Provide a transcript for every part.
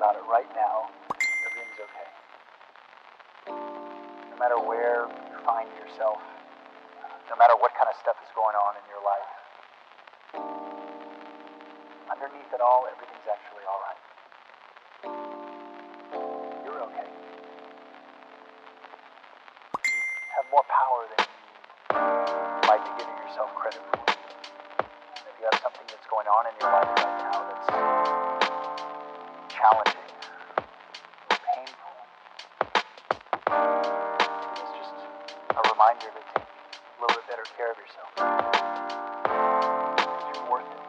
about it right now, everything's okay. No matter where you find yourself, no matter what kind of stuff is going on in your life, underneath it all, everything's actually all right. You're okay. You have more power than you might be giving yourself credit for. And if you have something that's going on in your life right now that's challenging, painful, it's just a reminder to take a little bit better care of yourself. You're worth it.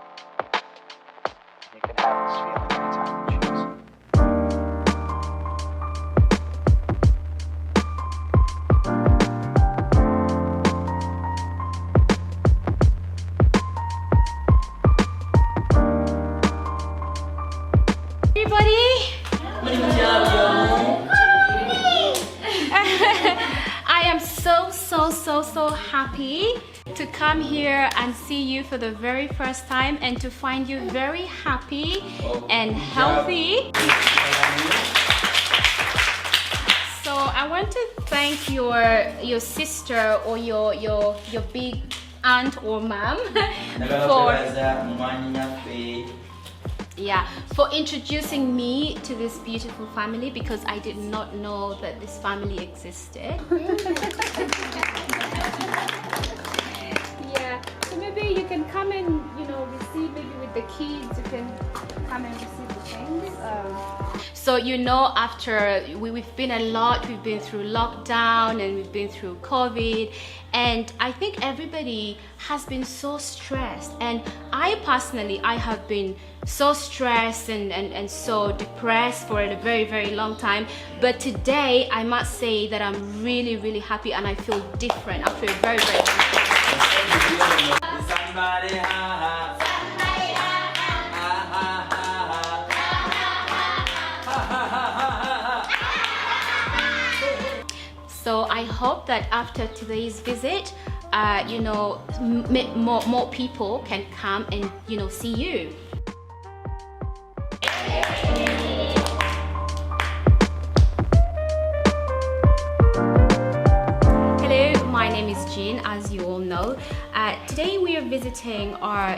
You can have this feeling anytime you choose. Everybody, I am so happy to come here and see you for the very first time and to find you very happy and healthy. So I want to thank your sister or your big aunt or mom for introducing me to this beautiful family, because I did not know that this family existed. Yeah, so maybe you can come and receive, maybe with the kids you can come and receive the things. So after we've been we've been through lockdown and we've been through COVID, and I think everybody has been so stressed, and I personally have been so stressed and so depressed for a very long time. But today I must say that I'm really happy and I feel different after a very long time. So I hope that after today's visit, more people can come and see you. Hello, my name is Jean, as you all know. Today we are visiting our,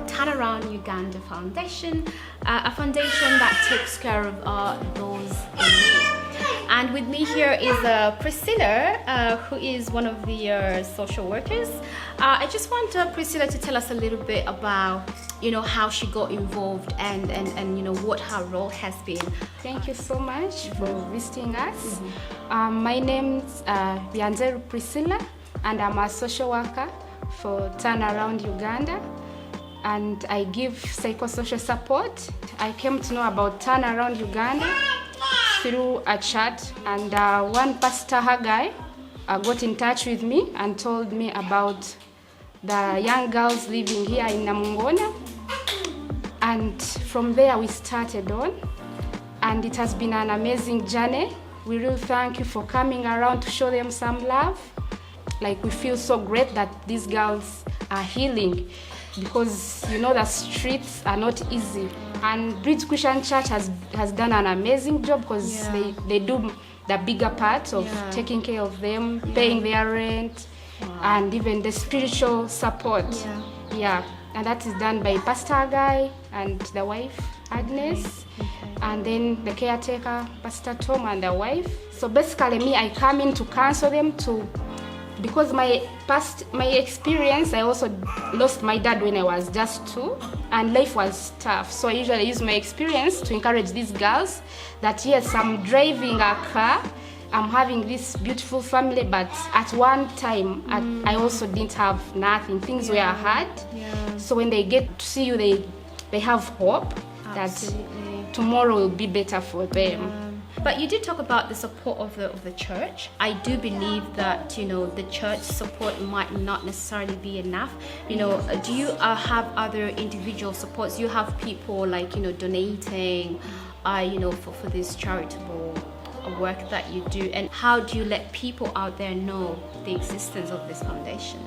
Turnaround Uganda Foundation, a foundation that takes care of those in need. And with me here is Priscilla, who is one of the social workers. I just want Priscilla to tell us a little bit about, how she got involved and what her role has been. Thank you so much for visiting us. My name's Bianzeru Priscilla, and I'm a social worker for Turnaround Uganda, and I give psychosocial support. I came to know about Turnaround Uganda through a chat, and one pastor Haggai got in touch with me and told me about the young girls living here in Namungona, and from there we started on, and it has been an amazing journey. We really thank you for coming around to show them some love. Like, we feel so great that these girls are healing, because the streets are not easy. And Bridge Christian Church has done an amazing job, because they do the bigger part of taking care of them, paying their rent, and even the spiritual support. And that is done by Pastor Guy and the wife Agnes, and then the caretaker Pastor Tom and the wife. So basically me, I come in to counsel them because my experience, I also lost my dad when I was just 2, and life was tough. So I usually use my experience to encourage these girls that yes, I'm driving a car, I'm having this beautiful family, but at one time I also didn't have nothing. Things were hard. So when they get to see you, they have hope. Absolutely. That tomorrow will be better for them. But you did talk about the support of the church. I do believe that the church support might not necessarily be enough. Do you have other individual supports? You have people like donating, for this charitable work that you do, and how do you let people out there know the existence of this foundation?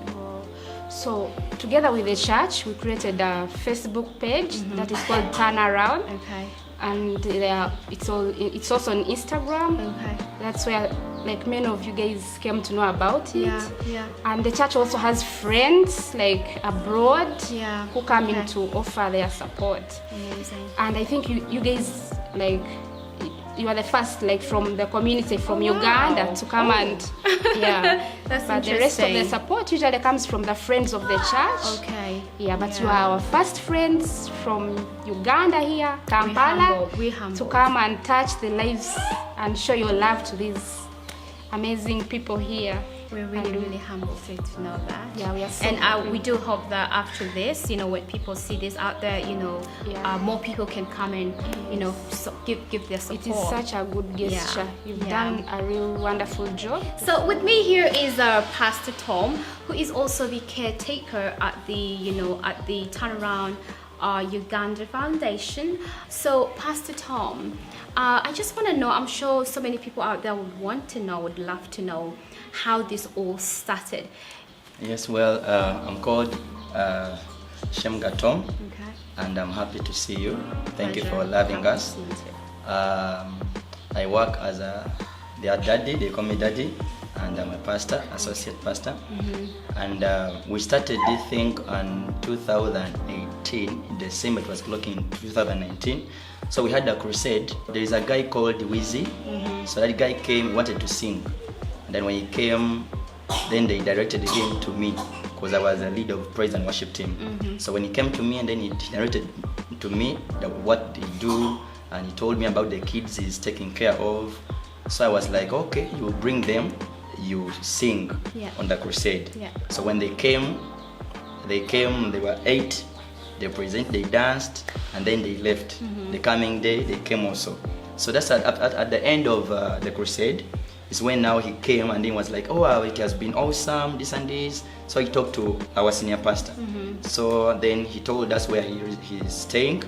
So together with the church, we created a Facebook page that is called Turn Around. Okay. And it's also on Instagram. Okay. That's where like many of you guys came to know about it. Yeah. And the church also has friends like abroad who come in to offer their support. Amazing. And I think you guys like you are the first like from the community from Uganda to come and That's but the rest of the support usually comes from the friends of the church. Okay. But you are our first friends from Uganda here, Kampala, we humble. to come and touch the lives and show your love to these amazing people here. We're really humbled to know that. Yeah, we are so and we do hope that after this, when people see this out there, more people can come and, give their support. It is such a good gesture. You've done a real wonderful job. So with me here is Pastor Tom, who is also the caretaker at the Turnaround Uganda Foundation. So Pastor Tom, I just want to know, I'm sure so many people out there would want to know, would love to know how this all started. Yes, well, I'm called Shemga Tom, and I'm happy to see you. Thank you for loving us. I work as their daddy, they call me daddy, and I'm a pastor, associate pastor. And we started this thing in 2018, in December, it was clocking in 2019. So we had a crusade. There is a guy called Wizzy. So that guy came, wanted to sing. And then when he came, then they directed him to me because I was the lead of praise and worship team. So when he came to me, and then he directed to me what they do, and he told me about the kids he's taking care of. So I was like, okay, you bring them, you sing on the crusade. So when they came, they were 8. They presented, they danced, and then they left. The coming day, they came also. So that's at the end of the crusade. Is when now he came and he was like, oh, it has been awesome, this and this. So he talked to our senior pastor. So then he told us where he's staying.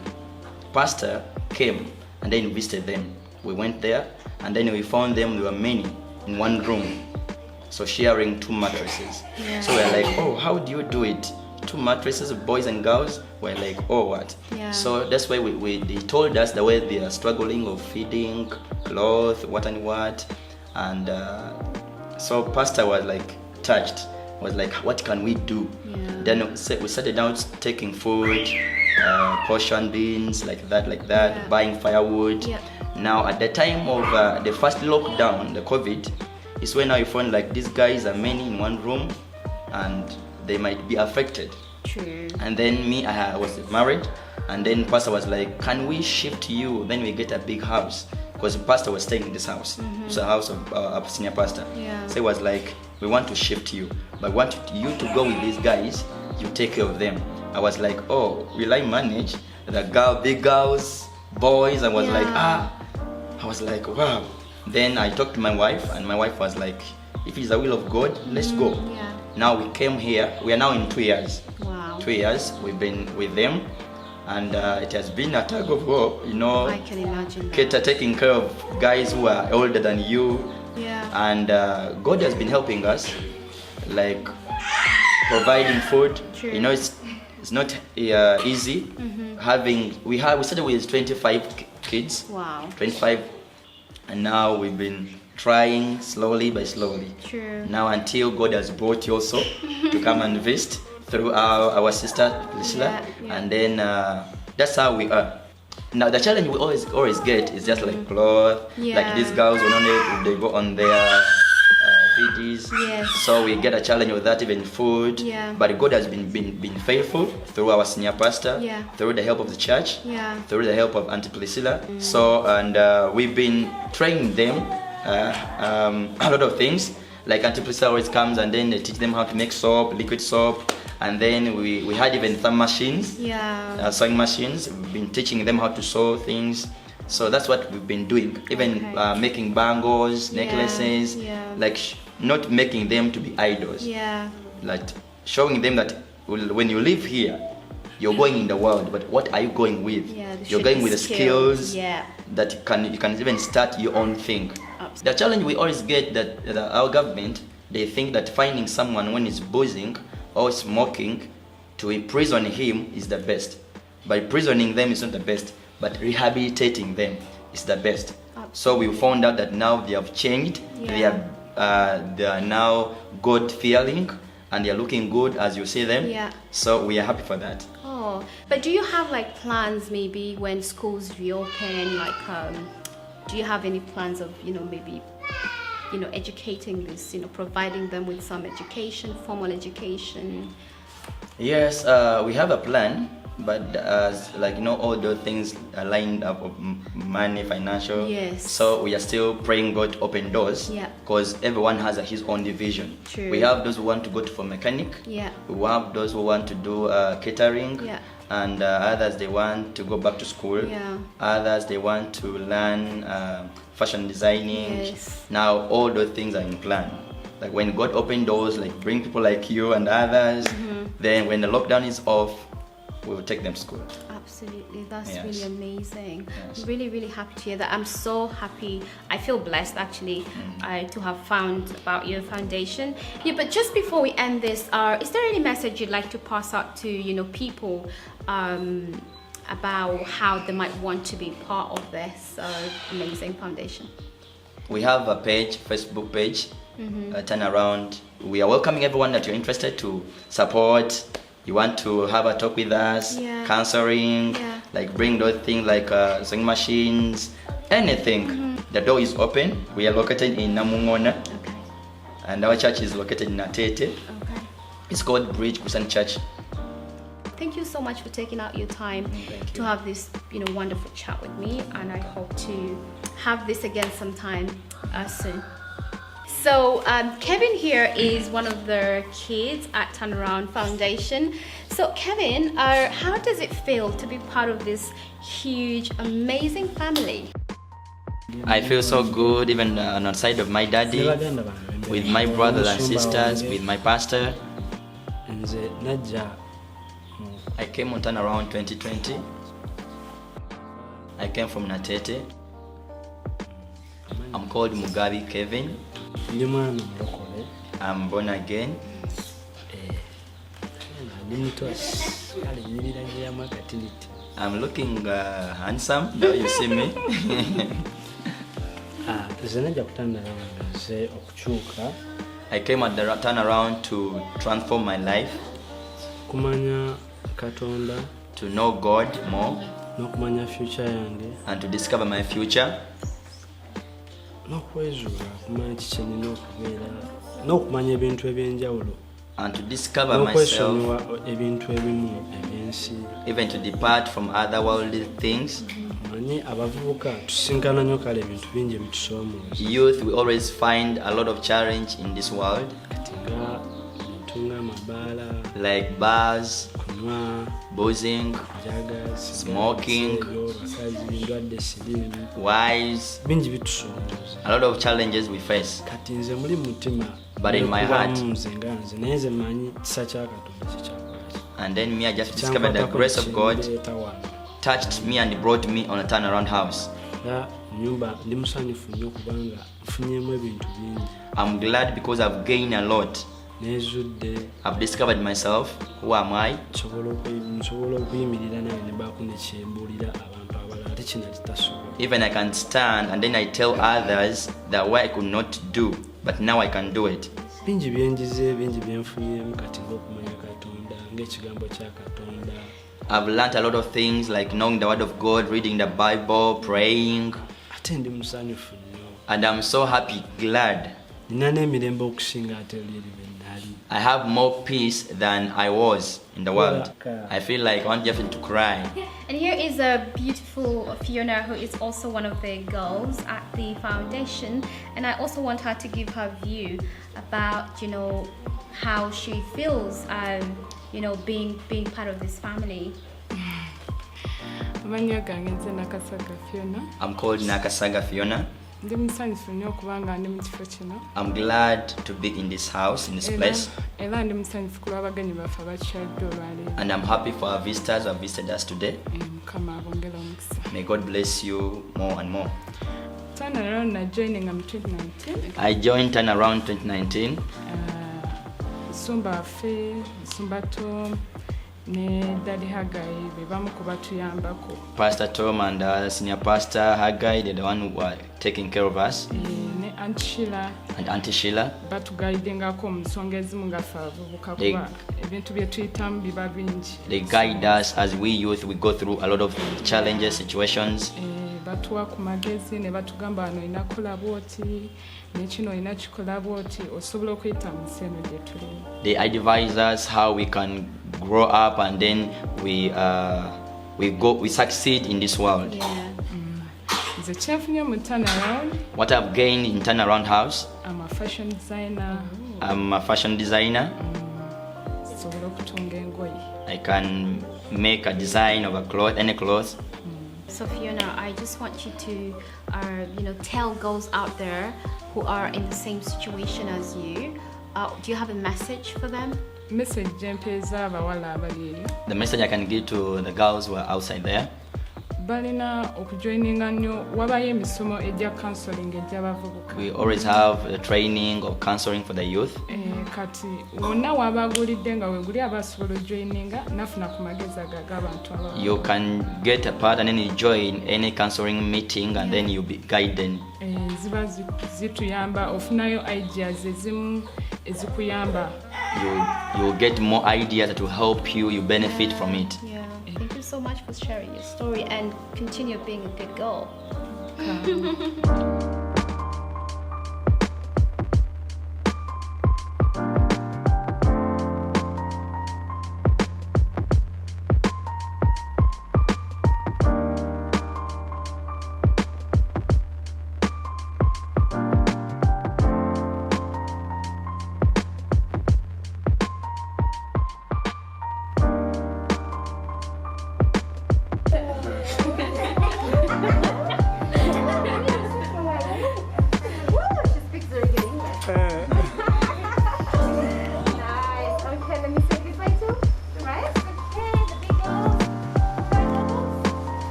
Pastor came and then visited them. We went there and then we found them, there were many in one room. So sharing 2 mattresses. So we're like, oh, how do you do it? 2 mattresses, boys and girls. We're like, oh, what? So that's why they told us the way they are struggling of feeding, clothes, what and what. And so pastor was like touched, was like, what can we do? Then we started out taking food, portion beans, like that, buying firewood. Now at the time of the first lockdown, the COVID, is when I found like these guys are many in one room and they might be affected. True. And then me, I was married, and then pastor was like, can we shift you? Then we get a big house. Because the pastor was staying in this house. It's a house of a senior pastor. So he was like, we want to shift you, but we want you to go with these guys, you take care of them. I was like, oh, will I manage the big girls, boys? I was like, I was like, wow. Then I talked to my wife, and my wife was like, if it's the will of God, let's go. Now we came here, we are now in 2 years. Wow. 2 years we've been with them. And it has been a tug of war, I can imagine that. Taking care of guys who are older than you. And God has been helping us, like providing food. True. It's not easy. We started with 25 kids. Wow. 25, and now we've been trying slowly by slowly. True. Now until God has brought you also to come and visit. Through our sister Priscilla, and then that's how we are. Now the challenge we always get is just like clothes, like these girls when they go on their PDs. So we get a challenge with that, even food. But God has been faithful through our senior pastor, through the help of the church, through the help of Auntie Priscilla. So and we've been training them a lot of things. Like Auntie Priscilla always comes and then they teach them how to make soap, liquid soap. And then we had even some machines, sewing machines. We've been teaching them how to sew things. So that's what we've been doing. Even making bangles, necklaces, like not making them to be idols. Like showing them that when you live here, you're going in the world, but what are you going with? You're going with the skills that you can even start your own thing. The challenge we always get that our government, they think that finding someone when he's boozing or smoking, to imprison him is the best. But imprisoning them is not the best, but rehabilitating them is the best. So we found out that now they have changed. They are now God-fearing, and they are looking good as you see them. Yeah. So we are happy for that. Oh, but do you have like plans maybe when schools reopen? Like, do you have any plans of maybe educating this, providing them with some education, formal education? Yes, we have a plan, but all those things are lined up of money, financial. Yes. So we are still praying God to open doors. Yeah. Because everyone has his own division. True. We have those who want to go for mechanic. Yeah. We have those who want to do catering. Yeah. And others, they want to go back to school. Yeah. Others, they want to learn fashion designing. Yes. Now all those things are in plan. Like when God opened doors, like bring people like you and others, then when the lockdown is off, we will take them to school. Absolutely, that's Yes. really amazing. Yes. Really, really happy to hear that. I'm so happy. I feel blessed actually to have found about your foundation. Yeah, but just before we end this, is there any message you'd like to pass out to people about how they might want to be part of this amazing foundation? We have a page, Facebook page, Turn Around. We are welcoming everyone that you're interested to support. You want to have a talk with us, Yeah. counseling, Yeah. like bring those things like sewing machines, anything. The door is open. We are located in Namungona, Okay. and our church is located in Natete. Okay. It's called Bridge Christian Church. Thank you so much for taking out your time to have this, wonderful chat with me, and I hope to have this again sometime soon. So Kevin here is one of the kids at Turnaround Foundation. So Kevin, how does it feel to be part of this huge, amazing family? I feel so good, even on the side of my daddy, with my brothers and sisters, with my pastor. I came on Turnaround 2020. I came from Natete. I'm called Mugabi Kevin. I'm born again. I'm looking handsome, now you see me. I came at the Turnaround to transform my life, to know God more, and to discover my future, and to discover myself, even to depart from other worldly things. Youth, we always find a lot of challenge in this world, like bars, boozing, smoking, wives, a lot of challenges we face. But in my heart, and then me, I just discovered the grace of God touched me and brought me on a turnaround house. I'm glad because I've gained a lot. I've discovered myself. Who am I? Even I can stand and then I tell others that what I could not do, but now I can do it. I've learned a lot of things, like knowing the word of God, reading the Bible, praying, and I'm so happy, glad. I have more peace than I was in the world. I feel like I want Jeff to cry. And here is a beautiful Fiona, who is also one of the girls at the foundation, and I also want her to give her view about how she feels being part of this family. I'm called Nakasaga Fiona. I'm glad to be in this house, in this place. And I'm happy for our visitors who have visited us today. May God bless you more and more. Turnaround, I joined in 2019. I joined Turnaround 2019. Sumba Fe, Sumba Tom, ne Daddy Haggai, bebamu ku batuyambako. Pastor Tom and senior pastor Haggai, they're the one who are taking care of us. Ne Aunt Sheila. And Auntie Sheila. Batugaidingako mu nsonga ezimu nga ffe abavubuka kuba ebintu bye tuyitamu biba bingi. They guide us as we youth. We go through a lot of challenges, situations. Batuwa ku magezi ne batugamba wano olina kukola bwoti nekino olina kikola bwoti osobola okuyita mu nsi eno gye tulimu. They advise us how we can grow up and then we succeed in this world. Nze kyenfunye mu turnaround. What I've gained in turnaround house. I'm a fashion designer. I'm a fashion designer. Sobola okutunga engoye. I can make a design of a cloth, any clothes. So Fiona, I just want you to, tell girls out there who are in the same situation as you. Do you have a message for them? Message jempeza abawala abali eri. The message I can give to the girls who are outside there. Balina okujoininga nnyo wabayo emisomo ejja counseling ej'abavubuka. We always have a training of counseling for the youth. Kati wonna wabagulidde nga weguli abasobola ojoininga nafuna ku magezi ag'abantu abalala. You can get a part and then you join any counseling meeting and then you'll be guided. Ziba zituyamba ofunayo ideas ezimu ezikuyamba. You'll get more ideas that will help you. You benefit from it. Yeah. Thank you so much for sharing your story and continue being a good girl.